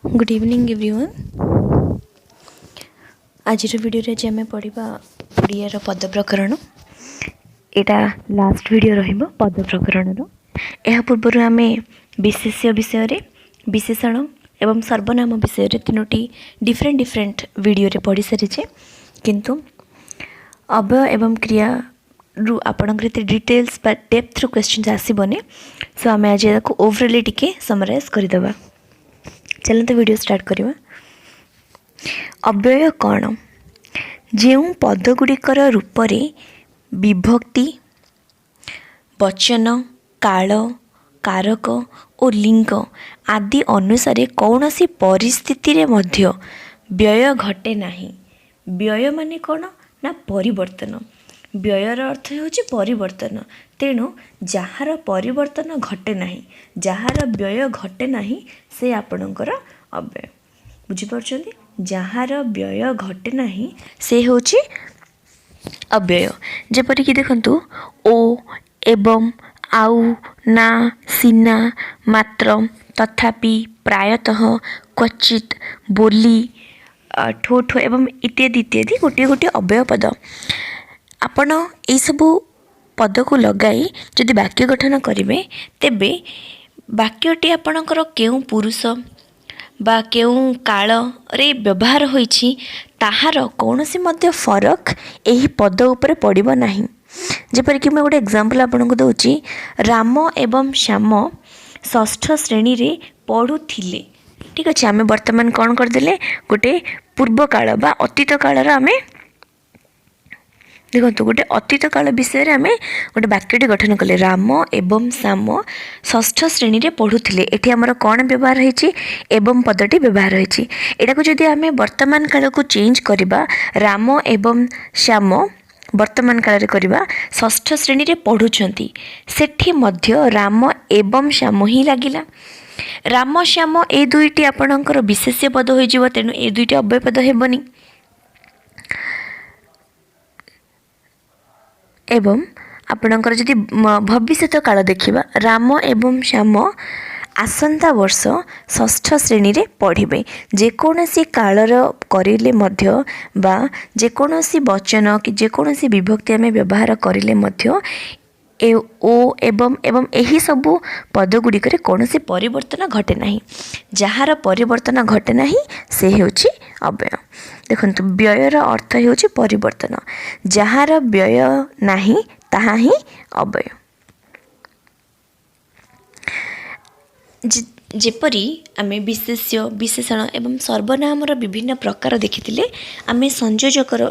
Good evening everyone. आज video आज आम पढ़ा ओडिया पद प्रकरण। यहाँ लास्ट वीडियो रहिबो पद प्रकरण यह पूर्व आम विशेष्य विषय विशेषण एवं सर्वनाम विषय तीनोटी डिफरेंट वीडियो रे पढ़ी सारी किंतु अव्यय एवं क्रिया रु आपणकर डिटेल्स बा डेप्थ रू क्वेश्चन आसबनी। सो आम आज ओवरअली टिके समराइज करदे। चलते वीडियो स्टार्ट करवा। अव्यय कौन? जो पदगुड़िकर रूप रे विभक्ति वचन काल कारक और लिंग आदि अनुसार कौन सी परिस्थिति रे मध्य व्यय घटे नहीं। व्यय माने कौन ना परिवर्तन। व्ययर अर्थ होची परिवर्तन। तेणु जार परिवर्तन घटे नहीं, जार व्यय घटे नहीं से आपणकर अव्यय। बुझीपार्छन्ति? जार व्यय घटे नहीं से होची अव्यय। जेपरिक देखंतु ओ एवं आउ ना सीना मात्र तथापि प्रायतः क्वचित बोली ठो ठो एवं इत्यादि इत्यादि गोटे गोटे अव्यय पद। आपण ये सब पद को लगाई जदि वाक्य गठन करेंगे तेबे वाक्यटी आपणकर केउं पुरुष बा केउं काल रे व्यवहार होईछि ताहार कौनसी मध्य फरक एही पद उपरे पड़िबो नाही। जेपरिक मैं गोटे एग्जांपल आपनको दउछि, राम एवं श्याम षष्ठ श्रेणी रे पढ़ुथिले। ठीक अच्छे, आम वर्तमान कौन करदेले गोटे पूर्व काल बा अतीत कालर आम देखो गोटे अतीत काल विषय आम गोटे वाक्यटी गठन कले, राम एवं श्याम षष्ठ श्रेणी रे पढ़ुथिले। एठी हमर कौन व्यवहार होईछि? एवं पदटी व्यवहार होईछि। एटा को जदि आम वर्तमान काल को चेंज करिबा, राम एवं श्याम वर्तमान काल रे करिबा षष्ठ श्रेणी रे पढ़ुछंती, सेठी मध्य राम एवं श्याम ही लागिला। राम श्याम ए दुईटी आपणकर विशेष्य पद होई जिवो, तेनु ए दुईटी अव्यय पद हेबनी। एवं आपणकर जदि भविष्यत काल देखिबा, राम एवं श्याम आसंता वर्ष षष्ठ श्रेणी रे पढ़िबे। जेकोनोसी कालर करिले मध्य बा जेकोनोसी वचन कि जेकोनोसी विभक्ति आमे व्यवहार करिले मध्य ओ एवं एवं एही सबु पदगुड़िक कौनसी परिवर्तन घटे नहीं। जार परिवर्तन घटे नहीं से होची अव्यय। देखंतु व्ययर अर्थ होची परिवर्तन, जार व्यय नहीं ताहा ही अव्यय। जेपरी आमे विशेष्य विशेषण एवं सर्वनामर विभिन्न प्रकार देखिथिले, आमे संयोजकर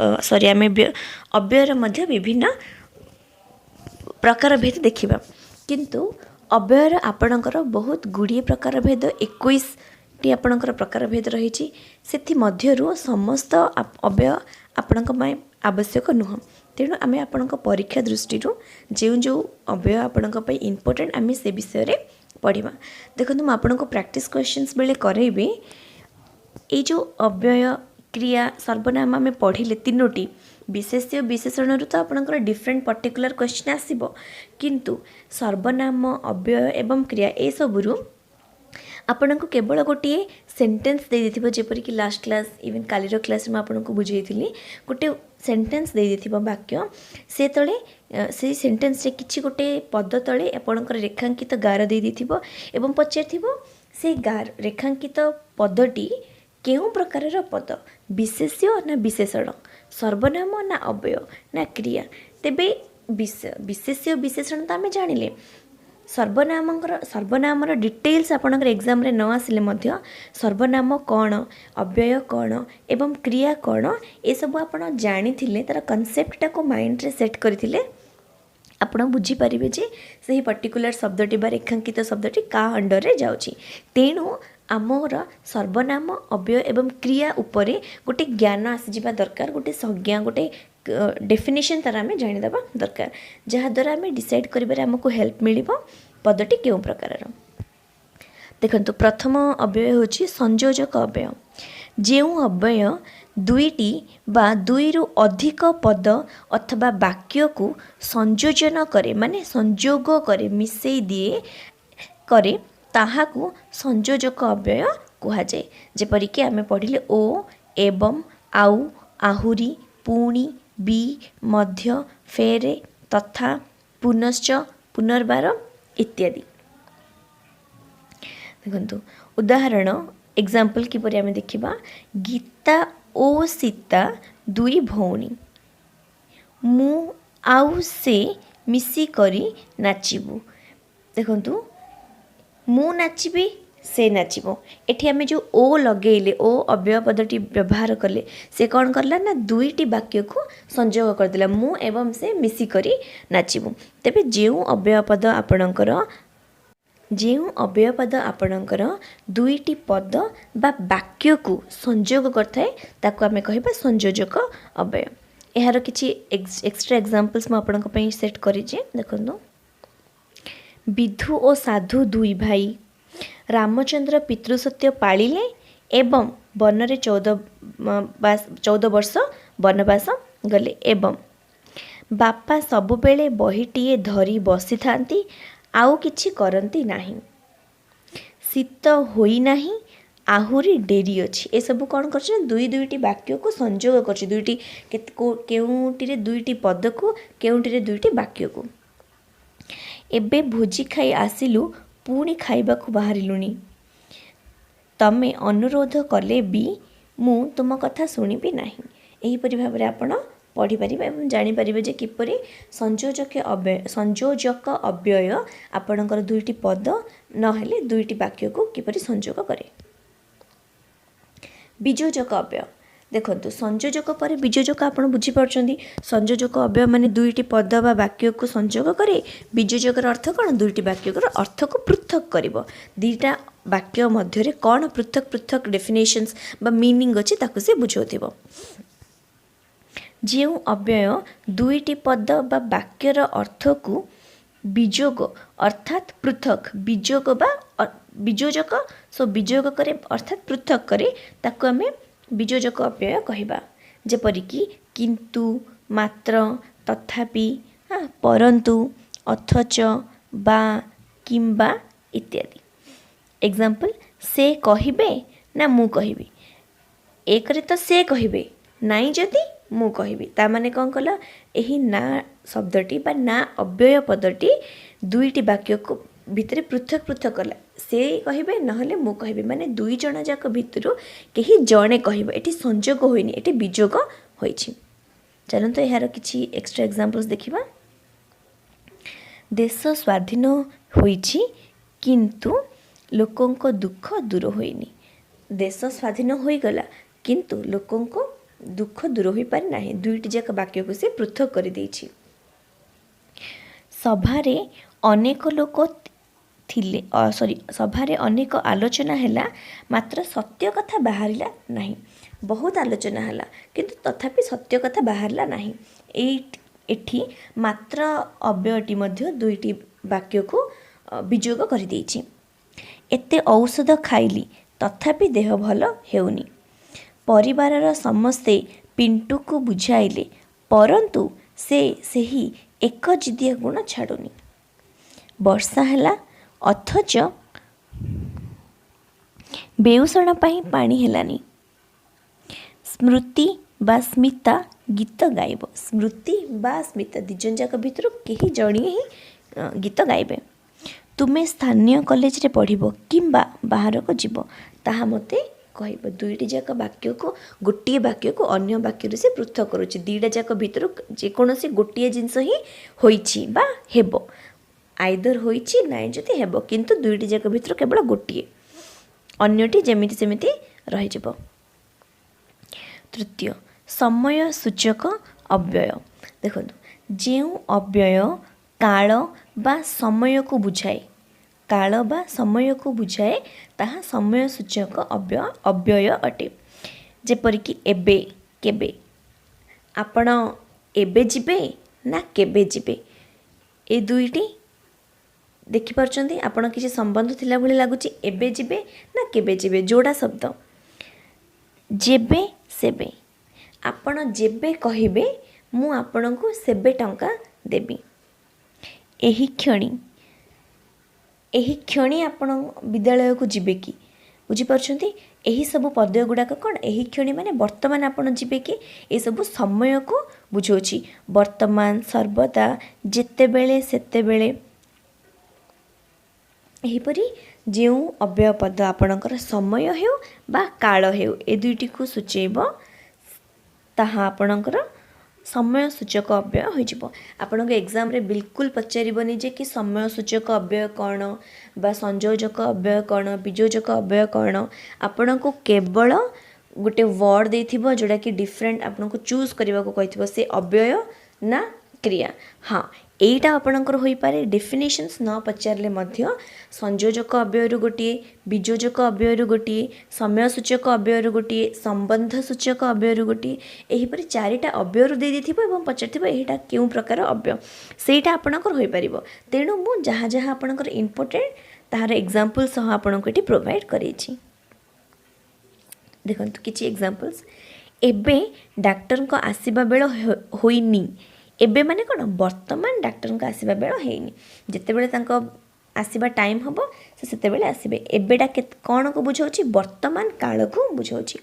आमे अव्ययर मध्य विभिन्न प्रकार भेद देखिबा। किंतु अव्ययर आपणकर बहुत गुड़िए प्रकार भेद 21 टी आपणकर प्रकार भेद रही। सेथि मध्यरु समस्त अव्यय आपणक पय आवश्यक नुह। तेणु आमे आपणक परीक्षा दृष्टि जो जो अव्यय आपणक पय इम्पोर्टेंट आमे से विषय रे पढ़िबा। देखंतु म आपणक प्रैक्टिस क्वेश्चंस बेले करैबे। ए जो अव्यय क्रिया सर्वनाम आमे पढ़िले तीनोटी विशेष्य विशेषण रु तो आपणकर डिफरेंट पर्टिकुलर क्वेश्चन आसीबो, किंतु सर्वनाम अव्यय एवं क्रिया ए सबुरु आपनको केवल गोटे सेंटेंस दे देथिबो। जेपरिक लास्ट क्लास इवन कालीर क्लास में आपनको बुझेइथिली, गोटे सेंटेंस दे देथिबो वाक्य, से तळे से सेंटेंस रे किछि गोटे पद तळे आपणकर रेखांकित गार दे देथिबो एवं पचारथिबो से गार रेखांकित पदटी केउं प्रकारर पद, विशेष्य ना विशेषण, सर्वनाम ना अव्यय ना क्रिया। तेबे विशेष्य विशेषण तो आम जानिले, सर्वनामर डिटेल्स आपणकर एग्जाम रे न आसिले मध्य सर्वनाम कौन, अव्यय कौन एवं क्रिया कौन ए सब आपण जानिथिले, तार कॉन्सेप्ट को माइंड रे सेट करथिले आपण बुझी पारिबे जे सही पर्टिकुलर शब्दटी बा रेखांकित शब्दटी का अंडर रे जाउची। तेणु आमर सर्वनाम अव्यय एवं क्रिया उपरे गोटे ज्ञान आसीजिबा दरकार, गोटे संज्ञा गोटे डेफिनेशन तार आम जानिदेबा दरकार, जहाँद्वारा आम डिसाइड करिबारे आमको हेल्प मिलिबो पदटी केउं प्रकारर। देखंतु प्रथम अव्यय होची संयोजक अव्यय। जेउ अव्यय दुईटी बा दुईरु अधिक पद अथवा वाक्य को संयोजन करे, माने संयोग करे, मिसेई दिए करे, ताहाकू संयोजक अव्यय କୁହାଯାଏ। ଯେପରିକି ଆମେ ପଢ଼ିଲେ ଓ, ଏବଂ, ଆଉ, ଆହୁରି, ପୁଣି, ବି, ମଧ୍ୟ, ଫେରେ, ତଥା, ପୁନଶ୍ଚ, ପୁନର୍ବାର ଇତ୍ୟାଦି। ଦେଖନ୍ତୁ ଉଦାହରଣ ଏକ୍ଜାମ୍ପଲ୍ କିପରି ଆମେ ଦେଖିବା। ଗୀତା ଓ ସୀତା ଦୁଇ ଭଉଣୀ, ମୁଁ ଆଉ ସେ ମିଶିକରି ନାଚିବୁ। ଦେଖନ୍ତୁ ମୁଁ ନାଚିବି, ସେ ନାଚିବ। ଏଠି ଆମେ ଯେଉଁ ଓ ଲଗେଇଲେ, ଓ ଅବ୍ୟୟ ପଦଟି ବ୍ୟବହାର କଲେ, ସେ କ'ଣ କଲା ନା ଦୁଇଟି ବାକ୍ୟକୁ ସଂଯୋଗ କରିଦେଲା, ମୁଁ ଏବଂ ସେ ମିଶିକରି ନାଚିବୁ। ତେବେ ଯେଉଁ ଅବ୍ୟୟ ପଦ ଆପଣଙ୍କର ଦୁଇଟି ପଦ ବା ବାକ୍ୟକୁ ସଂଯୋଗ କରିଥାଏ ତାକୁ ଆମେ କହିବା ସଂଯୋଜକ ଅବ୍ୟୟ। ଏହାର କିଛି ଏକ୍ସଟ୍ରା ଏକ୍ଜାମ୍ପଲ୍ସ ମୁଁ ଆପଣଙ୍କ ପାଇଁ ସେଟ୍ କରିଛି। ଦେଖନ୍ତୁ ବିଧୁ ଓ ସାଧୁ ଦୁଇ ଭାଇ, ରାମଚନ୍ଦ୍ର ପିତୃସତ୍ୟ ପାଳିଲେ ଏବଂ ବନରେ 14 ବର୍ଷ ବନବାସ ଗଲେ। ଏବଂ ବାପା ସବୁବେଳେ ବହିଟିଏ ଧରି ବସିଥାନ୍ତି, ଆଉ କିଛି କରନ୍ତି ନାହିଁ। ଶୀତ ହୋଇନାହିଁ, ଆହୁରି ଡେରି ଅଛି। ଏସବୁ କ'ଣ କରୁଛି ନା ଦୁଇଟି ବାକ୍ୟକୁ ସଂଯୋଗ କରୁଛି, କେଉଁଟିରେ ଦୁଇଟି ପଦକୁ, କେଉଁଟିରେ ଦୁଇଟି ବାକ୍ୟକୁ। ଏବେ ଭୋଜି ଖାଇ ଆସିଲୁ, ପୁଣି ଖାଇବାକୁ ବାହାରିଲୁଣି। ତମେ ଅନୁରୋଧ କଲେ ବି ମୁଁ ତୁମ କଥା ଶୁଣିବି ନାହିଁ। ଏହିପରି ଭାବରେ ଆପଣ ପଢ଼ିପାରିବେ ଏବଂ ଜାଣିପାରିବେ ଯେ କିପରି ସଂଯୋଜକ ଅବ୍ୟୟ ଆପଣଙ୍କର ଦୁଇଟି ପଦ ନହେଲେ ଦୁଇଟି ବାକ୍ୟକୁ କିପରି ସଂଯୋଗ କରେ। ବିଯୋଜକ ଅବ୍ୟୟ। ଦେଖନ୍ତୁ ସଂଯୋଜକ ପରେ ବିଯୋଜକ ଆପଣ ବୁଝିପାରୁଛନ୍ତି। ସଂଯୋଜକ ଅବ୍ୟୟ ମାନେ ଦୁଇଟି ପଦ ବା ବାକ୍ୟକୁ ସଂଯୋଗ କରେ। ବିଯୋଜକର ଅର୍ଥ କ'ଣ? ଦୁଇଟି ବାକ୍ୟର ଅର୍ଥକୁ ପୃଥକ କରିବ। ଦୁଇଟା ବାକ୍ୟ ମଧ୍ୟରେ କ'ଣ ପୃଥକ ଡେଫିନେସନ୍ସ ବା ମିନିଂ ଅଛି ତାକୁ ସେ ବୁଝାଉଥିବ। ଯେଉଁ ଅବ୍ୟୟ ଦୁଇଟି ପଦ ବା ବାକ୍ୟର ଅର୍ଥକୁ ବିଯୋଗ ଅର୍ଥାତ୍ ପୃଥକ, ବିଯୋଜକ ବିଯୋଗ କରେ ଅର୍ଥାତ୍ ପୃଥକ କରେ, ତାକୁ ଆମେ ବିଯୋଜକ ଅବ୍ୟୟ କହିବା। ଯେପରିକି କିନ୍ତୁ, ମାତ୍ର, ତଥାପି, ପରନ୍ତୁ, ଅଥଚ, ବା, କିମ୍ବା ଇତ୍ୟାଦି। ଏକ୍ଜାମ୍ପଲ୍ ସେ କହିବେ ନା ମୁଁ କହିବି। ଏକରେ ତ ସେ କହିବେ, ନାଇଁ ଯଦି ମୁଁ କହିବି। ତାମାନେ କ'ଣ କଲା, ଏହି ନା ଶବ୍ଦଟି ବା ନା ଅବ୍ୟୟ ପଦଟି ଦୁଇଟି ବାକ୍ୟକୁ ଭିତରେ ପୃଥକ କଲା। ସେ କହିବେ ନହେଲେ ମୁଁ କହିବି, ମାନେ ଦୁଇ ଜଣ ଯାକ ଭିତରୁ କେହି ଜଣେ କହିବ। ଏଠି ସଂଯୋଗ ହୋଇନି, ଏଠି ବିଯୋଗ ହୋଇଛି। ଚାଲନ୍ତୁ ଏହାର କିଛି ଏକ୍ସଟ୍ରା ଏକ୍ଜାମ୍ପଲ୍ସ ଦେଖିବା। ଦେଶ ସ୍ୱାଧୀନ ହୋଇଛି କିନ୍ତୁ ଲୋକଙ୍କ ଦୁଃଖ ଦୂର ହୋଇନି। ଦେଶ ସ୍ୱାଧୀନ ହୋଇଗଲା କିନ୍ତୁ ଲୋକଙ୍କ ଦୁଃଖ ଦୂର ହୋଇପାରି ନାହିଁ। ଦୁଇଟି ଯାକ ବାକ୍ୟକୁ ସେ ପୃଥକ କରିଦେଇଛି। ସଭାରେ ଅନେକ ଆଲୋଚନା ହେଲା, ମାତ୍ର ସତ୍ୟ କଥା ବାହାରିଲା ନାହିଁ। ବହୁତ ଆଲୋଚନା ହେଲା କିନ୍ତୁ ତଥାପି ସତ୍ୟ କଥା ବାହାରିଲା ନାହିଁ। ଏଠି ମାତ୍ର ଅବ୍ୟୟଟି ମଧ୍ୟ ଦୁଇଟି ବାକ୍ୟକୁ ବିଯୋଗ କରିଦେଇଛି। ଏତେ ଔଷଧ ଖାଇଲି ତଥାପି ଦେହ ଭଲ ହେଉନି। ପରିବାରର ସମସ୍ତେ ପିଣ୍ଟୁକୁ ବୁଝାଇଲେ, ପରନ୍ତୁ ସେ ସେହି ଏକ ଜିଦିଆ ଗୁଣ ଛାଡ଼ୁନି। ବର୍ଷା ହେଲା ଅଥଚ ବେଉଷଣ ପାଇଁ ପାଣି ହେଲାନି। ସ୍ମୃତି ବା ସ୍ମିତା ଗୀତ ଗାଇବ। ସ୍ମୃତି ବା ସ୍ମିତା ଦୁଇ ଜଣ ଯାକ ଭିତରୁ କେହି ଜଣିଏ ହିଁ ଗୀତ ଗାଇବେ। ତୁମେ ସ୍ଥାନୀୟ କଲେଜରେ ପଢ଼ିବ କିମ୍ବା ବାହାରକୁ ଯିବ, ତାହା ମୋତେ କହିବ। ଦୁଇଟି ଯାକ ବାକ୍ୟକୁ, ଗୋଟିଏ ବାକ୍ୟକୁ ଅନ୍ୟ ବାକ୍ୟରୁ ସେ ପୃଥକ କରୁଛି। ଦୁଇଟା ଯାକ ଭିତରୁ ଯେକୌଣସି ଗୋଟିଏ ଜିନିଷ ହିଁ ହୋଇଛି ବା ହେବ, ଆଇଦର ହୋଇଛି ନାଇଁ ଯଦି ହେବ, କିନ୍ତୁ ଦୁଇଟି ଯାକ ଭିତରୁ କେବଳ ଗୋଟିଏ, ଅନ୍ୟଟି ଯେମିତି ସେମିତି ରହିଯିବ। ତୃତୀୟ ସମୟ ସୂଚକ ଅବ୍ୟୟ। ଦେଖନ୍ତୁ ଯେଉଁ ଅବ୍ୟୟ କାଳ ବା ସମୟକୁ ବୁଝାଏ ତାହା ସମୟ ସୂଚକ ଅବ୍ୟୟ ଅଟେ। ଯେପରିକି ଏବେ, କେବେ। ଆପଣ ଏବେ ଯିବେ ନା କେବେ ଯିବେ, ଏ ଦୁଇଟି ଦେଖିପାରୁଛନ୍ତି ଆପଣ କିଛି ସମ୍ବନ୍ଧ ଥିଲା ଭଳି ଲାଗୁଛି। ଏବେ ଯିବେ ନା କେବେ ଯିବେ, ଯୋଡ଼ା ଶବ୍ଦ। ଯେବେ ସେବେ, ଆପଣ ଯେବେ କହିବେ ମୁଁ ଆପଣଙ୍କୁ ସେବେ ଟଙ୍କା ଦେବି। ଏହି କ୍ଷଣି ଆପଣ ବିଦ୍ୟାଳୟକୁ ଯିବେ କି, बुझिपारुछंती एही सब पद गुड़ाक कौन एही क्षणी माने वर्तमान आपण जीवे कि ए सब समय को बुझौछि वर्तमान सर्वदा जेतेबेले सेतेबेले एहीपरि जो अव्यय पद आपणकर समय हेउ बा काल हेउ ए दुईटी को सूचेब ताहा आपणकर समय सूचक अव्यय हो आपण एग्जाम रे बिल्कुल पचारबनी जे कि समय सूचक अव्यय कौन बा संयोजक अव्यय कौन वियोजक अव्यय कौन आपण को केवल गोटे वर्ड देथिबो जोड़ा कि डिफरेंट आपण को चूज करने को कहिथिबो से अव्यय ना क्रिया हाँ एटा आपणकर होई पारे डेफिनेशंस न पचारले मध्य संयोजक अव्यय रु गोटे वियोजक अव्यय रु गोटे समय सूचक अव्यय रु गोटे संबंध सूचक अव्यय रु गोटे एहीपरि चारिटा अव्यय रु दे देथिबो एवं पचारथिबो एटा केउ प्रकार अव्यय सेटा आपणकर होई परिबो तेणु मु जहाँ जहाँ आपणकर इम्पोर्टेंट ताहार एग्जांपल सह आपणको एटी प्रोवाइड करेछि देखंतु किछि एग्जांपल्स एबे डाक्टर को आसीबा बेल होइनी एबे माने कोन वर्तमान डाक्टर को आसीबा बेल हेइनी जेते बेले तांको आसीबा टाइम हबो से सेते बेले आसीबे एबेटा कोन को बुझौछि वर्तमान काल को बुझौछि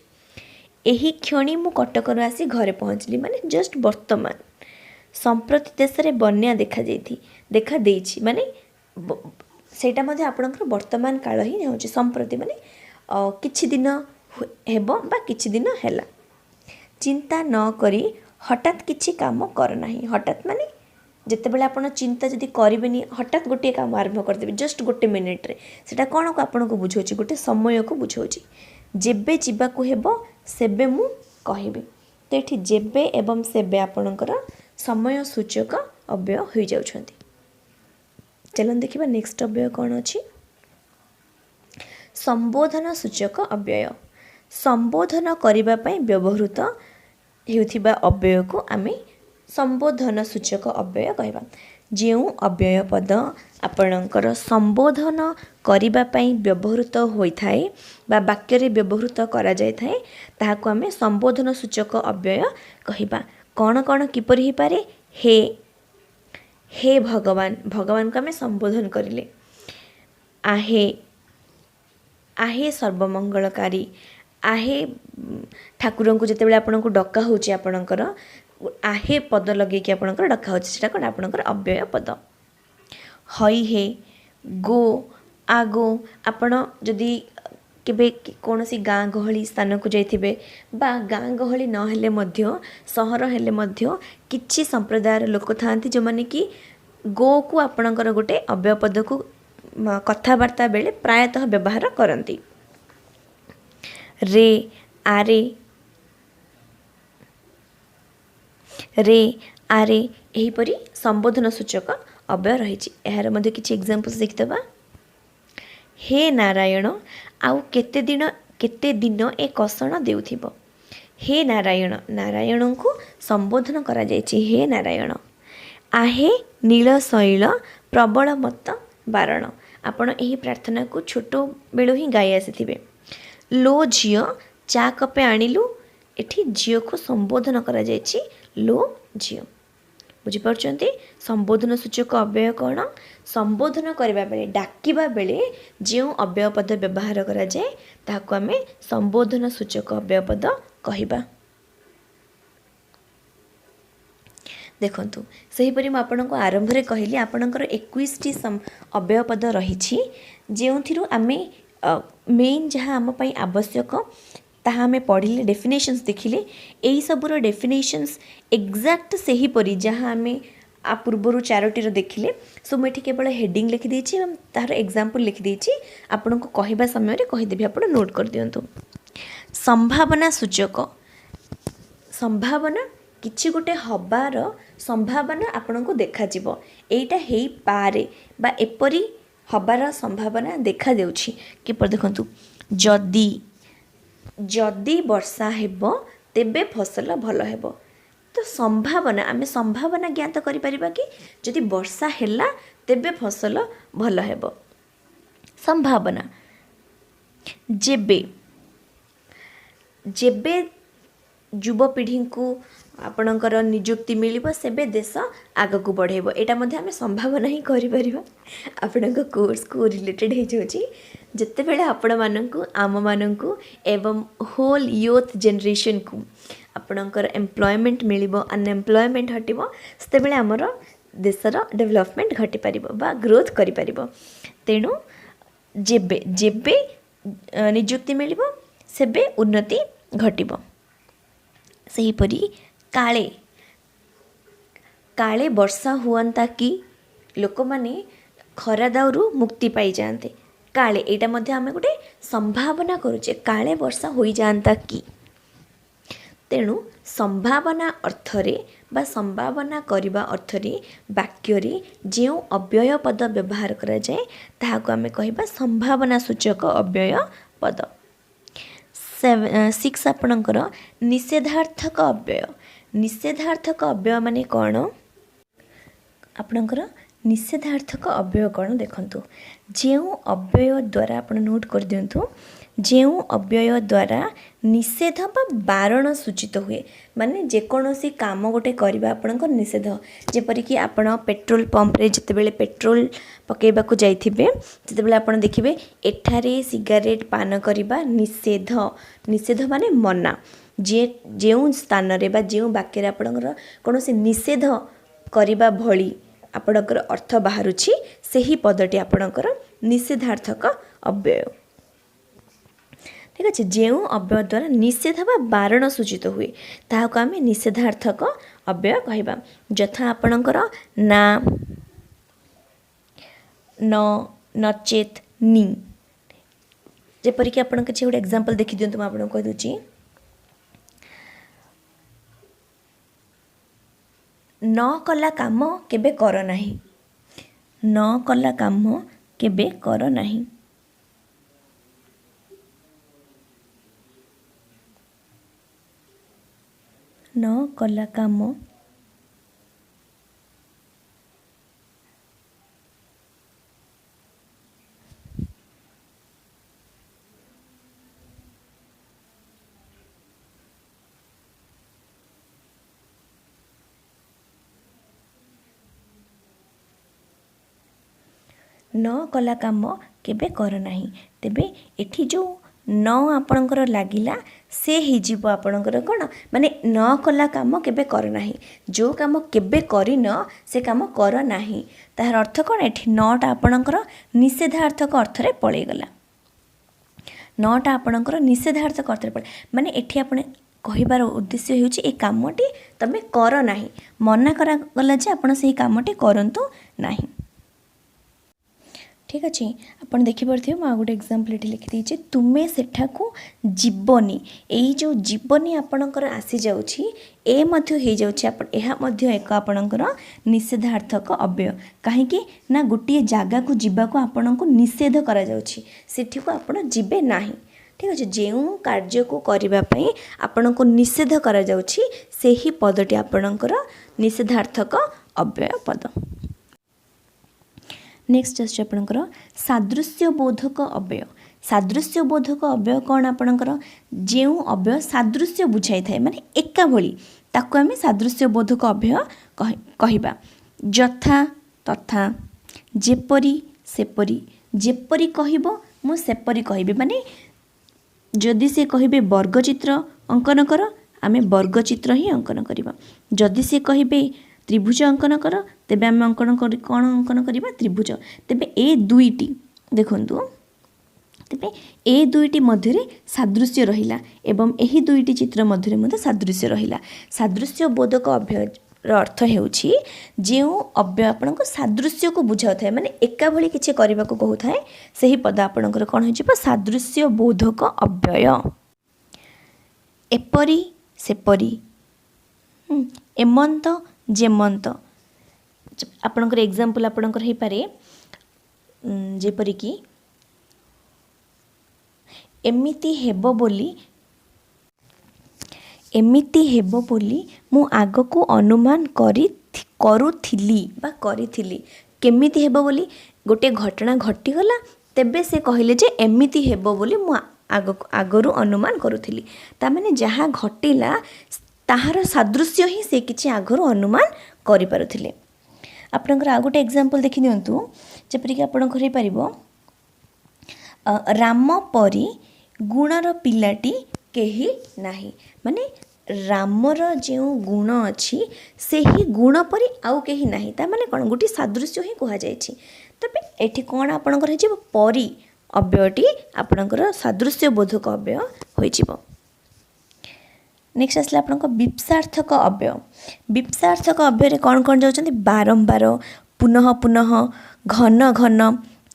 एही क्षणी मु कटक आसी घरे पहुँचली माने जस्ट वर्तमान संप्रति देश रे बन्या देखा देछि माने सेटा मध्ये आपनकर वर्तमान काल ही होछि संप्रति माने किछि दिन हेबो बा किछि दिन हैला चिंता न करी हठात किछि काम कर नाही हठात माने जिते बेले आपण चिंता जदि करेनि हठात गोटे काम आरंभ करदेबे जस्ट गोटे मिनिट रे सेटा कोन को आपण को बुझौछि गोटे समय को बुझौछि जेबे जीवा को हेबो सेबे मु कहिबे तो एठी जेबे एवं सेबे आपणकर समय सूचक अव्यय हो जाउछंती चलन देखिबा नेक्स्ट अव्यय कोन अछि संबोधन सूचक अव्यय संबोधन करिबा पई व्यवहृत हेउथिबा अव्यय को आमे संबोधन सूचक अव्यय कहबा जेउ अव्यय पद आपणकर संबोधन करिबा पई व्यवहृत होइथाय बा वाक्य रे व्यवहृत करा जाय थाए ताहाको आमे संबोधन सूचक अव्यय कहबा कोन कोन किपरि ही पारे हे भगवान भगवान को आमे संबोधन करिले आहे आहे सर्वमंगलकारी आहे ठाकुर को जिते बेले आपन को डका होची आपनकर आहे पद लगे कि आपनकर डका होची सेटा कोन आपनकर अव्यय पद हई हे गो आगो आपण जदि केबे कोनोसी गाँ गहली स्थान को जाइथिबे बा गाँ गहली न हेले मध्य सहर हेले मध्य किछि संप्रदायर लोक थांती जो माने कि गो को आपनकर गोटे अव्यय पद को कथावार्ता बेले प्रायतः व्यवहार करती रे आरे एहीपरि संबोधन सूचक अव्यय रही यार मध्य किछि एग्जांपल्स देखितबा हे नारायण आउ केते दिन ए कसण देउथिबो हे नारायण नारायण को संबोधन करा जायछि हे नारायण आहे नीलशैल प्रबल मत बारण आपण एही प्रार्थना को छोट बेलु ही गाई आसीथिबे लो झियो चा कपे आनिलु एठी झियो को संबोधन करा जायछि लो झियो बुझिपारुछंती संबोधन सूचक अव्यय कौन संबोधन करबा बेले डाकिबा बेले जो अव्यय पद व्यवहार करा जाए ताको आमे संबोधन सूचक अव्यय पद कहिबा देखंतु सेहीपरि म आपनको आरंभ रे कहली आपनकर 21 टी अव्यय पद रहिछि जेउथिरु आमे मेन जहाँ आम पई आवश्यक ताहा आमे पढ़िले डेफिनेशंस देखिले एही सबुर डेफिनेशंस एग्जैक्ट सही परी जहाँ आमे आ पूर्वर चारोटी देखिले सो मुझे केवल हेडिंग लिखि देछि एवं तार एग्जांपल लिखि देछि आपनको कहबा समय रे कहि देबी आपण नोट कर दियंतु संभावना सूचक संभावना किछि गोटे हबार संभावना आपनको देखा जिवो एटा हेई पारे बा एपरी हबार संभावना देखा देउछि कि पर देखंतु जदी जदी वर्षा हेबो तेबे फसल भलो हेबो तो संभावना आमे संभावना ज्ञात करि परिबा कि जदि वर्षा हैला तेबे फसल भलो हेबो संभावना जेबे जेबे युवपीढ़ी को ଆପଣଙ୍କର ନିଯୁକ୍ତି ମିଳିବ ସେବେ ଦେଶ ଆଗକୁ ବଢ଼େଇବ। ଏଇଟା ମଧ୍ୟ ଆମେ ସମ୍ଭାବନା ହିଁ କରିପାରିବା। ଆପଣଙ୍କ କୋର୍ସକୁ ରିଲେଟେଡ଼୍ ହେଇଯାଉଛି। ଯେତେବେଳେ ଆପଣମାନଙ୍କୁ ଆମମାନଙ୍କୁ ଏବଂ ହୋଲ୍ ୟୁଥ୍ ଜେନେରେସନ୍କୁ ଆପଣଙ୍କର ଏମ୍ପ୍ଲୟମେଣ୍ଟ ମିଳିବ, ଅନଏମ୍ପ୍ଲୟମେଣ୍ଟ ହଟିବ, ସେତେବେଳେ ଆମର ଦେଶର ଡେଭଲପମେଣ୍ଟ ଘଟିପାରିବ ବା ଗ୍ରୋଥ୍ କରିପାରିବ। ତେଣୁ ଯେବେ ଯେବେ ନିଯୁକ୍ତି ମିଳିବ ସେବେ ଉନ୍ନତି ଘଟିବ। ସେହିପରି କାଳେ କାଳେ ବର୍ଷା ହୁଅନ୍ତା କି ଲୋକମାନେ ଖରା ଦାଉରୁ ମୁକ୍ତି ପାଇଯାଆନ୍ତେ। କାଳେ ଏଇଟା ମଧ୍ୟ ଆମେ ଗୋଟେ ସମ୍ଭାବନା କରୁଛେ, କାଳେ ବର୍ଷା ହୋଇଯାଆନ୍ତା କି। ତେଣୁ ସମ୍ଭାବନା ଅର୍ଥରେ ବା ସମ୍ଭାବନା କରିବା ଅର୍ଥରେ ବାକ୍ୟରେ ଯେଉଁ ଅବ୍ୟୟ ପଦ ବ୍ୟବହାର କରାଯାଏ ତାହାକୁ ଆମେ କହିବା ସମ୍ଭାବନା ସୂଚକ ଅବ୍ୟୟ ପଦ। 6 ଆପଣଙ୍କର ନିଷେଧାର୍ଥକ ଅବ୍ୟୟ। ନିଷେଧାର୍ଥକ ଅବ୍ୟୟ ମାନେ କ'ଣ? ଆପଣଙ୍କର ନିଷେଧାର୍ଥକ ଅବ୍ୟୟ କ'ଣ ଦେଖନ୍ତୁ। ଯେଉଁ ଅବ୍ୟୟ ଦ୍ୱାରା ଆପଣ ନୋଟ୍ କରିଦିଅନ୍ତୁ, ଯେଉଁ ଅବ୍ୟୟ ଦ୍ୱାରା ନିଷେଧ ବା ବାରଣ ସୂଚିତ ହୁଏ, ମାନେ ଯେକୌଣସି କାମ ଗୋଟେ କରିବା ଆପଣଙ୍କର ନିଷେଧ। ଯେପରିକି ଆପଣ ପେଟ୍ରୋଲ ପମ୍ପରେ ଯେତେବେଳେ ପେଟ୍ରୋଲ ପକାଇବାକୁ ଯାଇଥିବେ ସେତେବେଳେ ଆପଣ ଦେଖିବେ ଏଠାରେ ସିଗାରେଟ୍ ପାନ କରିବା ନିଷେଧ। ନିଷେଧ ମାନେ ମନା। ଯେଉଁ ସ୍ଥାନରେ ବା ଯେଉଁ ବାକ୍ୟରେ ଆପଣଙ୍କର କୌଣସି ନିଷେଧ କରିବା ଭଳି ଆପଣଙ୍କର ଅର୍ଥ ବାହାରୁଛି ସେହି ପଦଟି ଆପଣଙ୍କର ନିଷେଧାର୍ଥକ ଅବ୍ୟୟ। ଠିକ୍ ଅଛି। ଯେଉଁ ଅବ୍ୟୟ ଦ୍ୱାରା ନିଷେଧ ବା ବାରଣ ସୂଚିତ ହୁଏ ତାହାକୁ ଆମେ ନିଷେଧାର୍ଥକ ଅବ୍ୟୟ କହିବା। ଯଥା ଆପଣଙ୍କର ନା, ନ, ନଚେତ୍, ନି। ଯେପରିକି ଆପଣ କିଛି ଗୋଟେ ଏକ୍ଜାମ୍ପଲ୍ ଦେଖିଦିଅନ୍ତୁ, ମୁଁ ଆପଣଙ୍କୁ କହିଦେଉଛି। ନ କଲା କାମ କେବେ କର ନାହିଁ। ନ କଲା କାମ କେବେ କର ନାହିଁ। ନ କଲା କାମ ନ କଲା କାମ କେବେ କର ନାହିଁ। ତେବେ ଏଠି ଯେଉଁ ନ ଆପଣଙ୍କର ଲାଗିଲା ସେ ହେଇଯିବ ଆପଣଙ୍କର କ'ଣ, ମାନେ ନ କଲା କାମ କେବେ କର ନାହିଁ। ଯେଉଁ କାମ କେବେ କରିନ ସେ କାମ କର ନାହିଁ, ତାହାର ଅର୍ଥ କ'ଣ? ଏଠି ନଟା ଆପଣଙ୍କର ନିଷେଧାର୍ଥକ ଅର୍ଥରେ ପଳେଇଗଲା। ନଟା ଆପଣଙ୍କର ନିଷେଧାର୍ଥକ ଅର୍ଥରେ ପଳେଇ, ମାନେ ଏଠି ଆପଣ କହିବାର ଉଦ୍ଦେଶ୍ୟ ହେଉଛି ଏ କାମଟି ତୁମେ କର ନାହିଁ, ମନା କରାଗଲା ଯେ ଆପଣ ସେହି କାମଟି କରନ୍ତୁ ନାହିଁ। ଠିକ୍ ଅଛି। ଆପଣ ଦେଖିପାରୁଥିବେ ମୁଁ ଆଉ ଗୋଟେ ଏକ୍ଜାମ୍ପଲ୍ ଏଠି ଲେଖିଦେଇଛି, ତୁମେ ସେଠାକୁ ଯିବନି। ଏଇ ଯେଉଁ ଯିବନି ଆପଣଙ୍କର ଆସିଯାଉଛି, ଏ ମଧ୍ୟ ହେଇଯାଉଛି, ଏହା ମଧ୍ୟ ଏକ ଆପଣଙ୍କର ନିଷେଧାର୍ଥକ ଅବ୍ୟୟ। କାହିଁକି ନା ଗୋଟିଏ ଜାଗାକୁ ଯିବାକୁ ଆପଣଙ୍କୁ ନିଷେଧ କରାଯାଉଛି, ସେଠିକୁ ଆପଣ ଯିବେ ନାହିଁ। ଠିକ୍ ଅଛି। ଯେଉଁ କାର୍ଯ୍ୟକୁ କରିବା ପାଇଁ ଆପଣଙ୍କୁ ନିଷେଧ କରାଯାଉଛି ସେହି ପଦଟି ଆପଣଙ୍କର ନିଷେଧାର୍ଥକ ଅବ୍ୟୟ ପଦ। ନେକ୍ସଟ ଆସୁଛି ଆପଣଙ୍କର ସାଦୃଶ୍ୟ ବୋଧକ ଅବ୍ୟୟ। ସାଦୃଶ୍ୟ ବୋଧକ ଅବ୍ୟୟ କ'ଣ ଆପଣଙ୍କର? ଯେଉଁ ଅବ୍ୟୟ ସାଦୃଶ୍ୟ ବୁଝାଇଥାଏ, ମାନେ ଏକା ଭଳି, ତାକୁ ଆମେ ସାଦୃଶ୍ୟ ବୋଧକ ଅବ୍ୟୟ କହିବା। ଯଥା, ତଥା, ଯେପରି, ସେପରି। ଯେପରି କହିବ ମୁଁ ସେପରି କହିବି, ମାନେ ଯଦି ସେ କହିବେ ବର୍ଗଚିତ୍ର ଅଙ୍କନ କର ଆମେ ବର୍ଗଚିତ୍ର ହିଁ ଅଙ୍କନ କରିବା। ଯଦି ସେ କହିବେ ତ୍ରିଭୁଜ ଅଙ୍କନ କର ତେବେ ଆମେ କ'ଣ ଅଙ୍କନ କରିବା? ତ୍ରିଭୁଜ। ତେବେ ଏ ଦୁଇଟି ଦେଖନ୍ତୁ, ତେବେ ଏ ଦୁଇଟି ମଧ୍ୟରେ ସାଦୃଶ୍ୟ ରହିଲା ଏବଂ ଏହି ଦୁଇଟି ଚିତ୍ର ମଧ୍ୟରେ ମଧ୍ୟ ସାଦୃଶ୍ୟ ରହିଲା। ସାଦୃଶ୍ୟ ବୋଧକ ଅବ୍ୟୟର ଅର୍ଥ ହେଉଛି ଯେଉଁ ଅବ୍ୟୟ ଆପଣଙ୍କ ସାଦୃଶ୍ୟକୁ ବୁଝାଉଥାଏ, ମାନେ ଏକା ଭଳି କିଛି କରିବାକୁ କହୁଥାଏ, ସେହି ପଦ ଆପଣଙ୍କର କ'ଣ ହୋଇଯିବ? ସାଦୃଶ୍ୟ ବୋଧକ ଅବ୍ୟୟ। ଏପରି, ସେପରି, ଏମନ୍ତ, ଯେମନ୍ତ। ଆପଣଙ୍କର ଏକ୍ଜାମ୍ପଲ୍ ଆପଣଙ୍କର ହେଇପାରେ ଯେପରିକି ଏମିତି ହେବ ବୋଲି ମୁଁ ଆଗକୁ ଅନୁମାନ କରୁଥିଲି ବା କରିଥିଲି। କେମିତି ହେବ ବୋଲି? ଗୋଟିଏ ଘଟଣା ଘଟିଗଲା ତେବେ ସେ କହିଲେ ଯେ ଏମିତି ହେବ ବୋଲି ମୁଁ ଆଗରୁ ଅନୁମାନ କରୁଥିଲି। ତାମାନେ ଯାହା ଘଟିଲା ताहार सादृश्य ही से किछि आगरु अनुमान करि पारुथिले। आपणकर आ गोटे एग्जांपल देखि दियंतु जेपरि कि आपणकर हे परिबो राम परी गुणर पिलाटी केही नाही माने रामर जो गुण अच्छी से ही गुण परी आउ केही नाही ता माने कोन गुटी सादृश्य ही कहा जायछि। तबे एठी कोन आपणकर हे जे परी अव्ययटी आपणकर सादृश्य बोधक अव्यय होई जिवो। नेक्स्ट आसला आपणक विप्सार्थक अव्यय। विप्सार्थक अव्यय कौन कौन जाउछन्ति बारंबार पुनः पुनः घन घन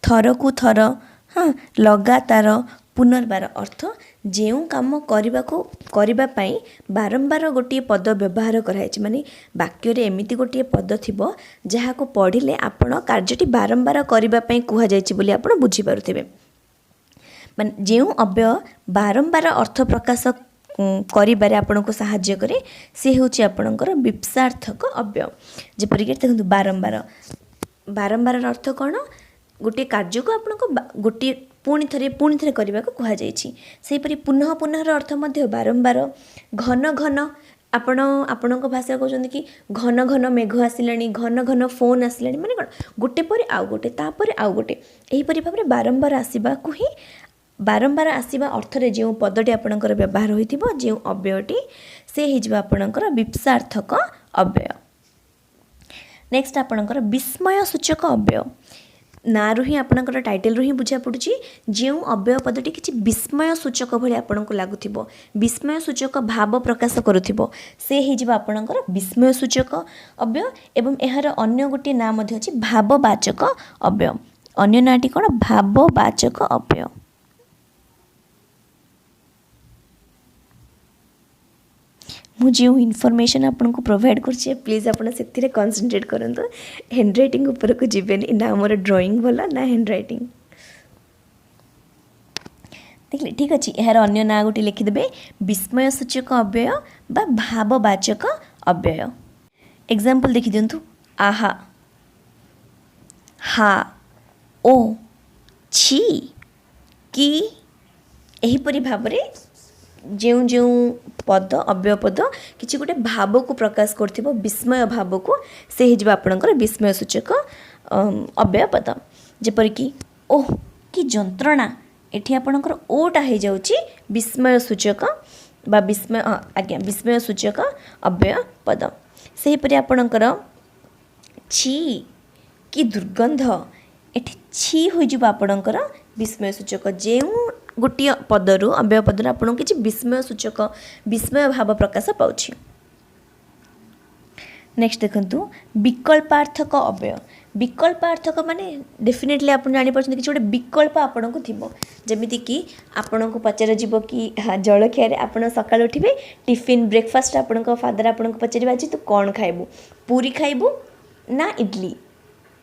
थरकु थर हाँ लगातार पुनर्बार अर्थ जो काम करने बारंबार गोटे पद व्यवहार कराई माने वाक्य रे एमिति गोटे पद थिबो जहाँ को पढ़िले आपण कार्यटी बारंबार करने कह जाइए आपण बुझी पारुथिबे। माने जो अव्यय बारंबार अर्थ प्रकाश करिबारे आपनको सहाय्य करे से होची आपणकर विप्सार्थक अव्यय। जेपरि कि देखंतु बारंबार बारंबार अर्थ कौन गोटे कार्य को आपनको गोटे पुणी थे करने को कह जापरी पुनः पुनः अर्थ मध्य बारंबार घन घन आपण भाषा कहते कि घन घन मेघ आसिलानी घन घन फोन आसिलानी माने कौन गोटे पर आउ गोटे तापर आउ गोटे यहीपरि भाव में बारंबार आसवा को ही बारंबार आसवा अर्थरे जो पदटी आपणकर व्यवहार होइथिबो जो अव्ययटी से हिजबा आपणकर विप्सार्थक अव्यय। नेक्स्ट आपणकर विस्मय सूचक अव्यय ना रु ही आपणकर टाइटल रु ही बुझा पड़ुची जो अव्यय पदटी किछि विस्मय सूचक भली आपणको लागुथिबो विस्मय सूचक भाव प्रकाश करुथिबो से हिजबा आपणकर विस्मय सूचक अव्यय। एवं एहार अन्य गोटे नाम मध्ये अछि भाववाचक अव्यय। अन्य नाटी कोन भाववाचक अव्यय। मुझे इनफॉरमेशन आपन को प्रोवाइड कर प्लीज़ आपन से कॉन्सेंट्रेट करंतु हैंड राइटिंग ऊपर को जीवेनि ना मोर ड्राइंग वाला ना हैंड राइटिंग देखले ठीक अच्छे। यार अन्य ना गोटे लिखिदेवे विस्मय सूचक अव्यय बा भाववाचक अव्यय। एग्जांपल देखि दियंतु आहा हा ओ छी कि एहीपरि भावरे जो जो पद अव्यय पद किसी गोटे भाव को प्रकाश करथिबो विस्मय भाव को से हिजबा आपणकर विस्मय सूचक अव्यय पद। जेपर कि ओह कि जंत्रणा एठी आपणकर ओटा हे जाउची विस्मय सूचक बा विस्मय आज्ञा विस्मय सूचक अव्यय पद। से हिपरि आपणकर छी कि दुर्गंध एठी छी होई जिबा आपणकर विस्मय सूचक जे गोटे पदरु अव्यय पदर आपन किछि विस्मय सूचक विस्मय भाव प्रकाश पाउछि। नेक्स्ट देखंतु विकल्पार्थक अव्यय। विकल्पार्थक माने डेफिनेटली आपन जानि परछन कि गोटे विकल्प आपन को थिबो जेमिति कि आपन को पचार जीवो कि जलखिया रे आपन सकाळ उठिबे टिफिन ब्रेकफास्ट आपन को फादर आपन को पचारिबा जे तू कोन खाइबू पूरी खाइबू ना इडली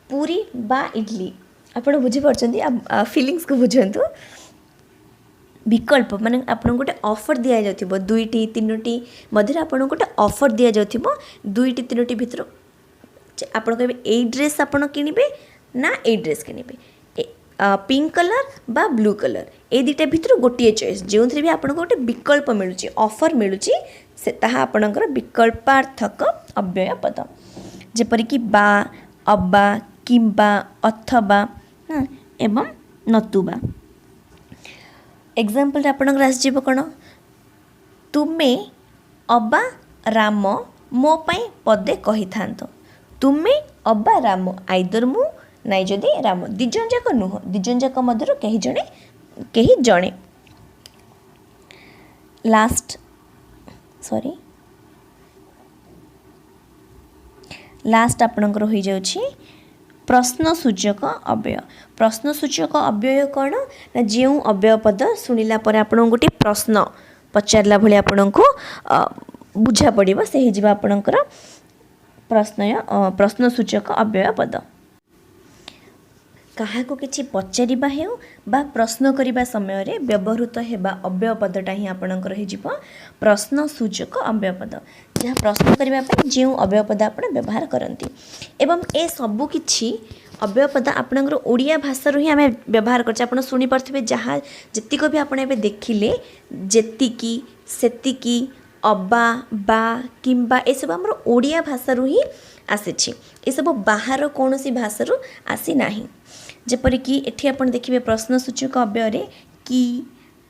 पूरी बा इडली आपन बुझी परछन फीलिंग्स को बुझंतु। विकल्प माने आपन गोटे ऑफर दिया जाउथिबो दुईटी तीनोटी मध्य आपन गोटे ऑफर दिया जाउथिबो दुईटी तीनोटी भितर आपन कहबे ए ड्रेस आपन किनिबे ना ए ड्रेस किनिबे पिंक कलर बा ब्लू कलर ए दुईटा भितर गोटे चॉइस जो भी आपन गोटे विकल्प मिलुची ऑफर मिलुची से ताहा आपनकर विकल्पार्थक अव्यय पद। जेपरि कि बा अब्बा किंबा अथवा एवं नतुबा। एग्जाम्पल आपन आसजिव कौन तुमे अबा राम मो पाई पदे कही था तुमे अबा राम आइदर मु नाई जदि राम दिजन जाक नुह दिजन जाक मध्य कहीं जड़े लास्ट आपणकर हो जाउछि प्रश्नसूचक अव्यय। प्रश्नसूचक अव्यय कौन ना जो अव्यय पद शुणिला पर आपण गोटे प्रश्न पचारला भली आपण को बुझा पड़िबो से हिजबा आपणकर प्रश्नसूचक अव्यय पद। कहा को किछि पचारिबा हेउ बा प्रश्न करिबा समय रे व्यवहृत हेबा अव्यय पदटा ही आपणकर हिजबो प्रश्नसूचक अव्यय पद जहाँ प्रश्न करने जो अव्यय पद आप व्यवहार करती। एवं ए सबू किछि अव्यय पद आपणकर ओडिया भाषा ही आम व्यवहार कर शुणी पारे जहाँ जीक भी आपड़ देखिले जेतिकी सेतिकी अबा बा किंबा ए सब हमर ओडिया भाषा ही आसीछि ए सब बाहर कौन सी भाषा आसी नाही जेपरिक एठी आपण देखिए प्रश्नसूचक अव्यय कि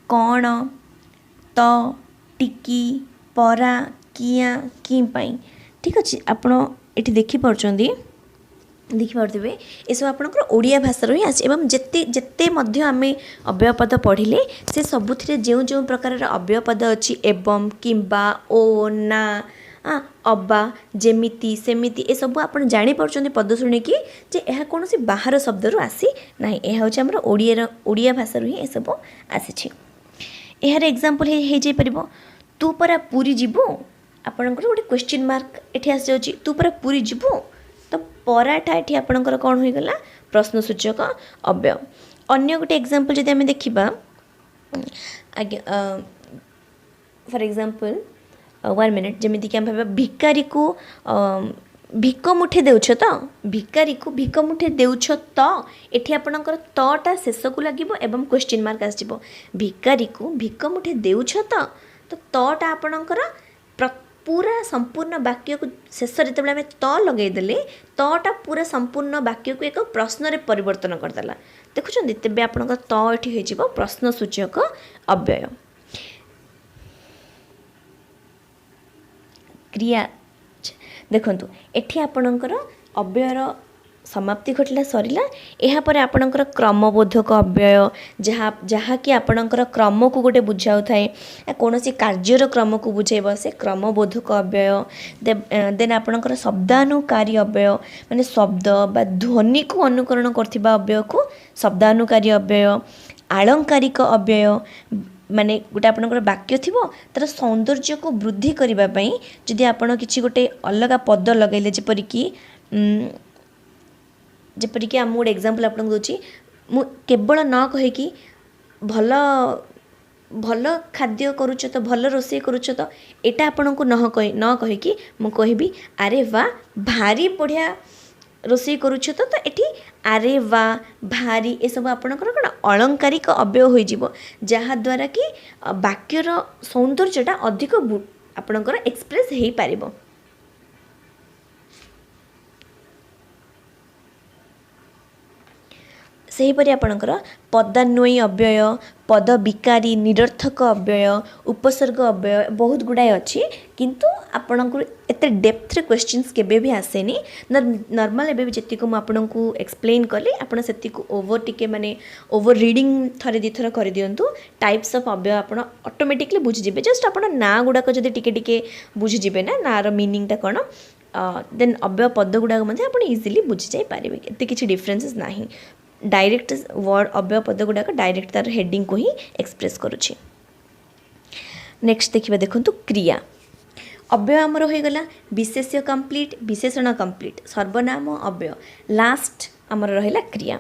कौन तो टिकी परा किया कि पाई ठीक अच्छे आपण ये देखिपुंट देखिपे ये सब आपंकर ओडिया भाषा ही आसे एवं जिते जिते आम अव्ययपद पढ़िले से सबुथिरे जो जो प्रकार अव्ययपद अच्छी एवं किंबा ओ ना अबा जेमिति सेमिति ए सब आप जापर पद शुणिकी जे यह कौन सी बाहर शब्द आसी ना यह हूँ आम ओडिया भाषा ही ये सब आसी यार एग्जाम्पल हो जापर तू परा पूरी जीवु आपणकर गोटे क्वेश्चन मार्क एठी आसी जाउची तू परा पूरी जीवु तो पराटा एठी आपणकर कौन हो गला प्रश्नसूचक अव्यय अन्य गोटे एग्जाम्पल जदि आम देखा आगे फॉर एग्जाम्पल 1 मिनिट जमीक आम भाव भिकारी को भिक मुठे देउछ तो भिकारी को भिक मुठे देउछ तो एठी आपणकर तटा शेष को लगे एवं क्वेश्चन मार्क आसो भिकारी को भिक मुठे देउछ तो तटा आपणकर पूरा संपूर्ण वाक्य को शेष जो आम त लगेदेले तटा पूरा संपूर्ण वाक्य को एक प्रश्न रे परिवर्तन करदेला देखुं तेज आपणकर त ये हो प्रश्नसूचक अव्यय क्रिया देखंतु एठी आपणकर अव्ययर समाप्ति घटला सरिला यापर आपणकर क्रमबोधक अव्यय जहाँ कि आपणकर क्रम को गोटे बुझाऊ थाए कौन सी कार्यर क्रम को बुझेब से क्रमबोधक अव्यय देन आपणकर शब्दानुकारी अव्यय माने शब्द बा ध्वनि को अनुकरण करथिबा अव्यय को शब्दानुकारी अव्यय आलंकारिक अव्यय माने गोटे आपणकर वाक्य थी तार सौंदर्य को वृद्धि करने जदि आपण किसी गोटे अलग पद लगेले जेपरिक आम गोटे एग्जाम्पल आपको दूसरी मु केवल न कहीकि भल भल खाद्य करुच तो भल रोषे करुच तो यहाँ आपण को न कहीकि मु कहबी अरे वाह भारी बढ़िया रोषे करुच तो ये अरे वाह भारी ये सब आपणकर कौन अलंकारिक अव्यय हो जहाँद्वारा कि वाक्यर सौंदर्यटा अधिक आपणकर एक्सप्रेस हो पार सेहीपरि आपणकर पदान्वयी अव्यय पद विकारी निरर्थक अव्यय उपसर्ग अव्यय बहुत गुड़ाए अच्छी किंतु आपणकर एते डेप्थ क्वेश्चंस केबे भी आसेनी नॉर्मल एबे जति को आपन को एक्सप्लेन कली आपन सेति को ओवर टिके माने ओवर रीडिंग थरे दी थर कर दियंतु टाइप्स ऑफ अव्यय आपन ऑटोमेटिकली बुझि जिबे जस्ट आपन ना गुडा को जदी टिके टिके बुझि जिबे ना नार मीनिंग ता कोन देन अव्यय पद गुडा मध्ये आपन इजीली बुझि जाई पारिबे एते किछि डिफरेंसेस नाही डायरेक्ट वर्ड अव्यय पद गुड़ाक डायरेक्ट तार हेडिंग को ही एक्सप्रेस करुच्छे। नेक्स्ट देखिए देखंतु क्रिया अव्यय आमर हो गला विशेष्य कंप्लीट विशेषण कंप्लीट सर्वनाम अव्यय लास्ट आमर रहिला क्रिया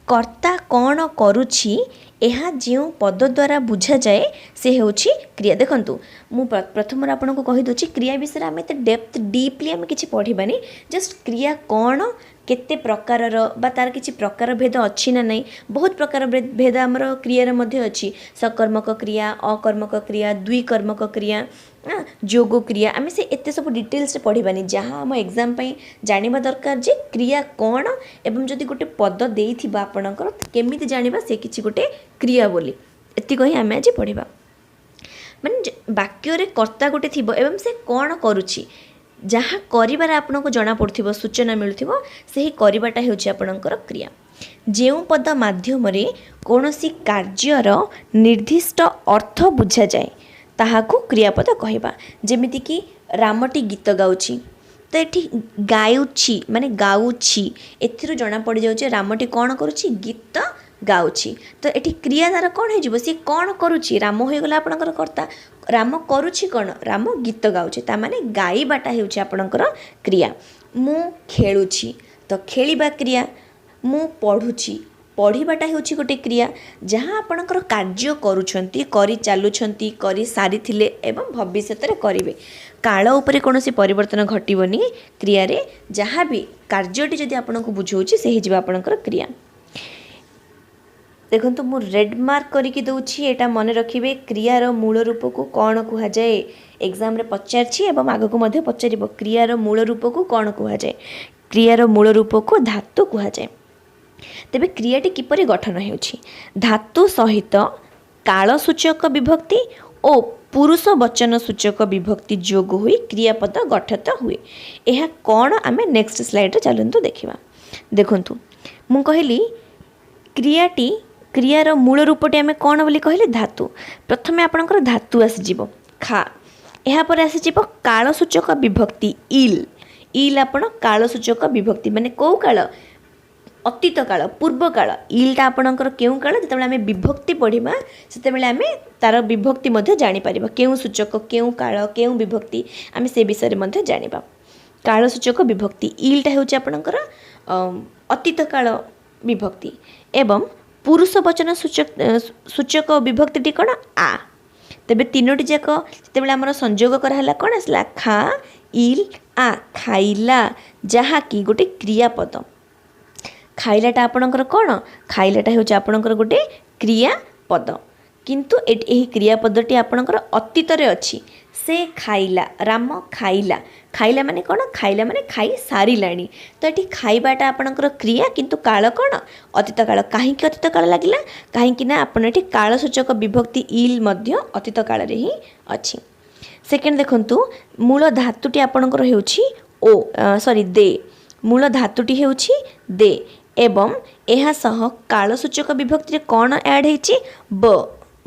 कर्ता कौन करुछि यह जो पद द्वारा बुझा जाए से होछि क्रिया देखंतु मु प्रथम आपन को कहि दोछि क्रिया विषय आम एते डेप्थ डीपली आम किछि पढ़िबानी जस्ट क्रिया कौन केते प्रकार बा तार किछि प्रकार भेद अच्छी ना नहीं बहुत प्रकार भेद आमर क्रिया मध्य अच्छी सकर्मक क्रिया अकर्मक क्रिया द्विकर्मक क्रिया जोग क्रिया आम से एते सब डिटेल्स पढ़िबानी जहाँ आम एग्जाम जानिबा दरकार जे क्रिया कौन एवं जदि गोटे पद देइथिबा आपणकर केमिति जानिबा से किछि गोटे क्रिया बोली एति कहि आम आज पढ़िबा माने वाक्य रे कर्ता गोटे थिबो एवं से कौन करुछि जहाँ करिबार आपनको जना पड़ुथिबो सूचना मिलुथिबो सेही करिबाटा हेउछि आपणकर क्रिया जेउ पद माध्यम रे कोनोसी कार्यर निर्दिष्ट अर्थ बुझा जाए ताहाकू क्रियापद कहबा जेमिति कि रामटी गीत गाउछि तो ये गाउछि माने गाउछि एथिरु जना पड़ जाउछि रामटी कौन करुछि गीत गाउछि तो ये क्रिया द्वारा कौन हो सी कौन करुछि राम हो गला आपणकर कर्ता राम करुछि कौन राम गीत गाउछि ता माने गाइबाटा हेउछि आपणकर क्रिया मु खेलुछि तो खेलिबा क्रिया मु पढ़ुछि पढ़िबाटा हेउछि गोटे क्रिया जहाँ आपणकर कार्य करुछंती करि चालुछंती करि सारिथिले एवं भविष्यत रे करिवे काल उपरे कोनोसी परिवर्तन घटिबोनी क्रिया रे जहाँ भी कार्यटी जदि आपणको बुझौछि सेही जिबा आपणकर क्रिया देखो मु रेड मार्क करके दूची एटा मन रखिबे क्रियार मूल रूप को कौन कह जाए एग्जाम रे पचारछि एवं आगको मध्य पचारिबो क्रियार मूल रूप को कौन कह जाए क्रियार मूल रूप को धातु कह जाए तेबे क्रियाटी किपरि गठन हेउछि धातु सहित कालसूचक विभक्ति और पुरुष वचन सूचक विभक्ति जोग हुई क्रियापद गठित हुए यह कौन आमे नेक्स्ट स्लाइड रे चलंतु देखिबा देखंतु मु कहली क्रियाटी क्रियार मूल रूपटी आमे कौन बोली कहले धातु प्रथमे आपणकर धातु आसीजिवो खा यहाँ पर आसीजिवो कालसूचक विभक्ति इल आपण कालसूचक विभक्ति माने कौ काल अतीत काल पूर्व काल इलटा आपणकर केउ काल जेतेबेले आमे विभक्ति पढ़िबा सेतेबेले आमे तार विभक्ति मध्ये जानि परिबा केउ सूचक केउ काल केउ विभक्ति आमे से विषय रे मध्ये जानिबा कालसूचक विभक्ति इलटा हेउची आपणकर अतीत काल विभक्ति एवं पुरुष वचन सूचक विभक्ति कौन आ तेबे तीनोटी जाक जेतेबेले हमर संयोग कराला कौन आसला खा इल आ खाइला जहा कि गोटे क्रियापद खाइलाटा आपणकर कौन खाइलाटा हेउची आपणकर गोटे क्रियापद किंतु एही क्रियापदटी आपणकर अतीत रे अछि से खाइला राम खाइला खाइला माने कौन खाइला माने खाई सारिलाणी तो ये खाइबाटा आपणकर क्रिया किंतु काल कौन अतीत काल कहीं अतीत काल लगिला कहीं ना आपण ये कालसूचक विभक्ति इल मध्य अतीत काल रे ही अछि सेकेंड देखंतु मूल धातुटी आपणकर हेउछि ओ सॉरी दे मूल धातुटी हेउछि दे एवं एहा सह कालसूचक विभक्ति रे कौन ऐड हेछि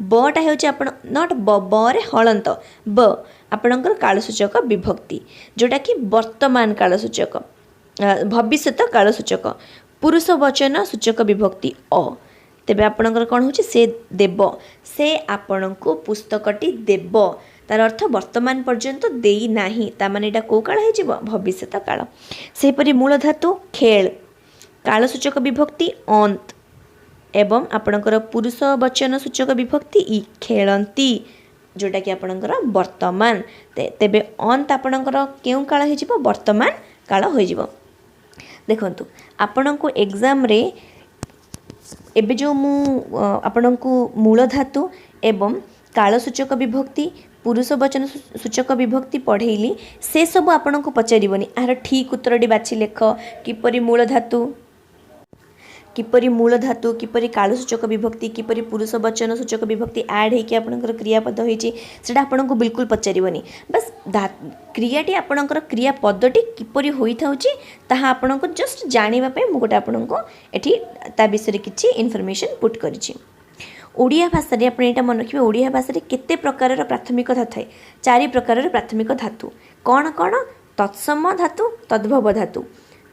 बटा हेउछि आपण नॉट ब रे हलंत ब आपणकर कालसूचक विभक्ति जोटा कि वर्तमान कालसूचक भविष्यत कालसूचक पुरुष वचन सूचक विभक्ति अ तेबे आपणकर कौन होछि से देव से आपणको पुस्तकटी देव तार अर्थ वर्तमान पर्यंत देई नाही ता माने एटा को काल हेजिबो भविष्यत काल सेपरि मूल धातु खेल कालसूचक विभक्ति अंत एवं आपणकर पुरुष वचन सूचक विभक्ति इ खेलंती जोटा कि आपणकर वर्तमान तेबे अंत आपणकर केउ काल हेजिबो वर्तमान काल होइजिबो देखंतु आपणको एग्जाम रे एबे जो मु आपणको मूल धातु एवं कालसूचक विभक्ति पुरुष वचन सूचक विभक्ति पढ़ेली से सब आपणको पचारिबनी आर ठीक उत्तरटी बाछि लेख किपरि मूल धातु किपरि कालसूचक विभक्ति किपरि पुरुष वचन सूचक विभक्ति ऐड हेकि आपणकर क्रियापद होइछि सेटा आपणको बिल्कुल पचारिबनी बस क्रियाटी आपणकर क्रियापदटी किपरि होइथाउछि ताहा आपणको जस्ट जानिबा पे मु गोटा आपणको एठी ता विषय किछि इन्फॉर्मेशन पुट करिछि ओडिया भाषा रे आपण एटा मन रखिबे ओडिया भाषा रे केते प्रकार प्राथमिक धातु थाए 4 प्रकार प्राथमिक धातु कौन कौन तत्सम धातु तद्भव धातु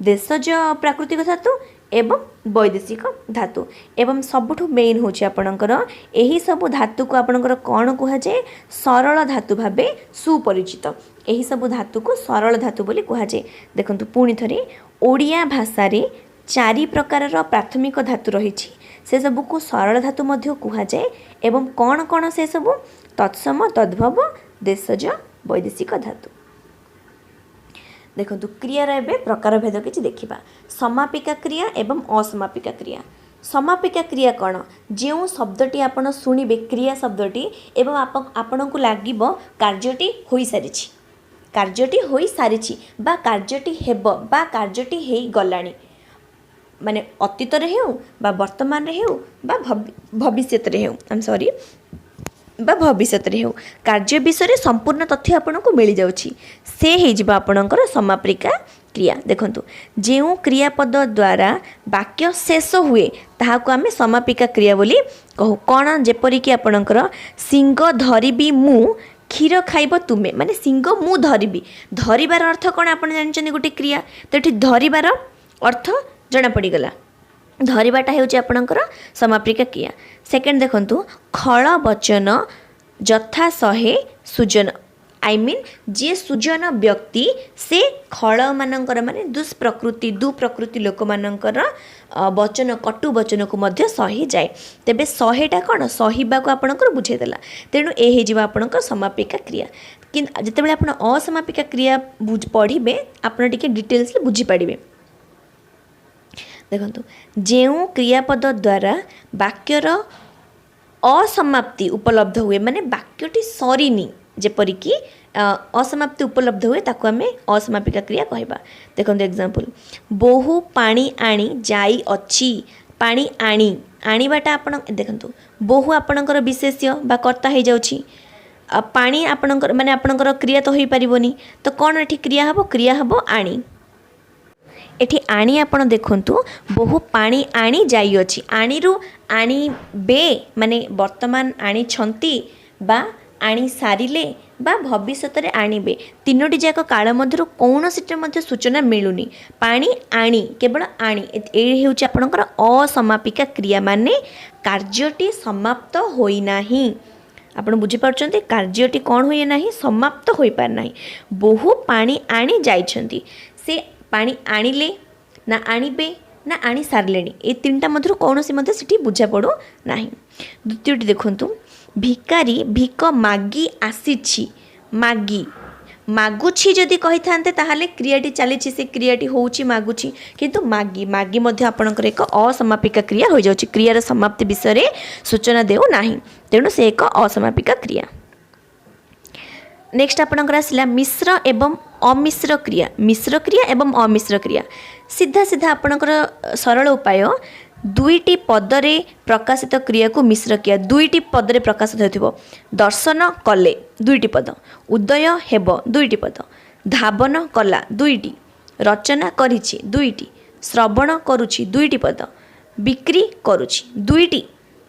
देशज प्राकृतिक धातु एवं वैदेशिक धातु एवं सबुठु मेन होछि आपणकर एही सब धातु को आपणकर कौन कह जाए सरल धातु भाबे सुपरिचित एही सब धातु को सरल धातु बोली कह जाए देखंतु पुणी थरे ओडिया भाषा रे 4 प्रकार प्राथमिक धातु रहिछि से सब को सरल धातु मध्य कह जाए एवं कौन कौन से सब तत्सम तद्भव देशज वैदेशिक धातु देखो क्रियार एवं प्रकार भेद किसी देखा समापिका क्रिया एवं असमापिका क्रिया समापिका क्रिया कौन जो शब्दटी आपण शुणिबे क्रिया शब्दटी एवं आपण को लगे कार्यटी हो सारी बा कार्यटी हेब बा कार्यटी हो गलानी माने अतीत रे हेउ बा वर्तमान रे हेउ बा भविष्यत रे हेउ आई एम सॉरी बा भविष्यत रे हेउ कार्य विषय संपूर्ण तथ्य आपनको मिल जाउछि से हे जिबा आपनकर समापिका क्रिया देखंतु जेउ क्रियापद द्वारा वाक्य शेष हुए ताहाको आमे समापिका क्रिया बोली कहू कोन जेपरि कि आपनकर सिंह धरिबी मु क्षीर खाइब तुमे माने सिंह मु धरिबी धरिबार अर्थ कोन आपण जानछन गोटे क्रिया तो एठी धरिबार अर्थ जना पड़ीगला धरिबाटा हेउची आपणकर समापिका क्रिया सेकेंड देखंतु खल वचन यथा सहे सुजन आई मीन जे सुजन व्यक्ति से खल मानकर माने दुप्रकृति लोक मानकर वचन कटु वचन को मध्य सही जाए तेबे सहेटा कौन सहिबा को आपणकर बुझेदेला तेणु ए हे जिबा आपणकर समापिका क्रिया किंतु जेतेबेले आपण असमापिका क्रिया पढ़िबे आपण टिके डिटेल्स ले बुझी पाड़िबे देखो जो क्रियापद द्वारा वाक्यर असमाप्ति उपलब्ध हुए माने वाक्यटी सरीनी जेपरिक असमाप्ति उपलब्ध हुए ताको आमे असमापिका क्रिया कहबा। देखो एग्जांपल बहु पानी आनी जाई अच्छी पानी आनी आनीबाटा आपण देखो बहु आपणकर विशेष्य बा कर्ता हो जाउछि पानी आपणकर माने आपणकर क्रिया तो होई परिबोनी तो कौन एठी क्रिया हबो आनी एठी आनी आपण देखंतु बहु पानी आनी जाई अछि आनी रु आनी बे माने वर्तमान आनी छंती बा आनी सारिले बा भविष्यत रे आनीबे तीनोटी जाक काल मध्यरु कौनसिटे मध्य सूचना मिलुनी पानी आनी केवल आनी ए हेउछि आपणकर असमापिका क्रिया माने कार्यटी समाप्त होई नाही आपण बुझी पारछन्ते कार्यटी कोन होई नाही समाप्त होई पार नाही बहु पानी आनी जाइछन्ती से पानी आनिले ना आनिबे ना आनी सारलेनी ए तीनटा मध्यरु कौनसी मध्य सिटी बुझा पड़ो नाही। द्वितीयटी देखंतु भिकारी भिक मागी आसीछि मागी मागुछि जदि कहि थान्ते ताहाले क्रियाटी चलीछि से क्रियाटी होउछि मागुछि किंतु मागी मागी मध्य आपणकर एक असमापिका क्रिया हो जाउछि क्रियार समाप्ति विषय रे सूचना देउ नाही तेणु से एक असमापिका क्रिया। नेक्स्ट आपणकर आसिला मिश्र एवं अमिश्र क्रिया एवं अमिश्र क्रिया सीधा सीधा आपणकर सरल उपाय दुईटी पदरे प्रकाशित क्रिया को मिश्र क्रिया दुईटी पदरे प्रकाशित होथिबो दर्शन कले दुईटी पद उदय हेब दुईटी पद धावन कला दुईटी रचना करिछि दुईटी श्रवण करुछि दुईटी पद बिक्री करुछि दुईटी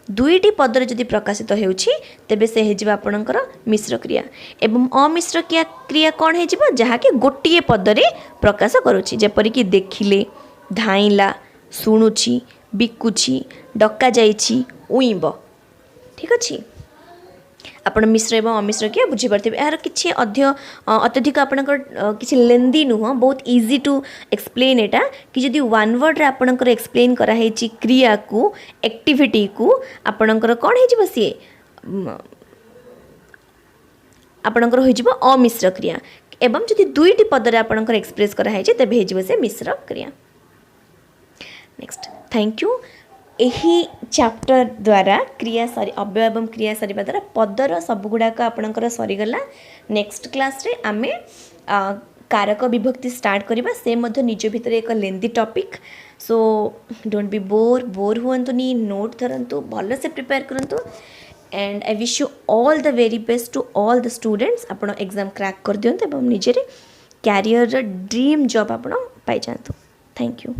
दुईटी पदरे जदि प्रकाशित हेउछि तेबे से हे जिबा आपणकर मिश्र क्रिया एवं अमिश्र क्रिया कोन हे जिबा जहा कि गोटिए पदरे प्रकाश करुछि जेपरिक देखिले धाइला शुणुछि बिकुछि डका जाइछि उइब ठीक अछि आपण मिश्र एवं अमिश्र क्रिया बुझी पारथिबे यार किछि अत्यधिक आपणकर किछि लेंदी नुह बहुत इजी टू एक्सप्लेन एटा कि जदि वन वर्ड रे आपणकर एक्सप्लेन करा हेछि क्रिया को एक्टिविटी को आपणकर कोन हे जिवो सी आपणकर होई जिवो अमिश्र क्रिया एवं जदि दुईटी पदरे आपणकर एक्सप्रेस करा हेछि तबे हे जिवो से मिश्र क्रिया। नेक्स्ट थैंक यू एही चैप्टर द्वारा क्रिया सरी अव्यय एवं क्रिया सरीबा द्वारा पदर सबगुड़ाक आपणकर सरीगला। नेक्स्ट क्लास रे आमे कारक विभक्ति स्टार्ट करबा से मध्य निज भितर एक lengthy topic so don't be bore हुअंतुनी नोट धरंतु भल से प्रिपेयर करंतु and I wish you all the very best to all the students आपण एग्जाम क्रैक कर दियंतु एवं निजे कैरियर ड्रीम जॉब आपण पाई जांतु। Thank you.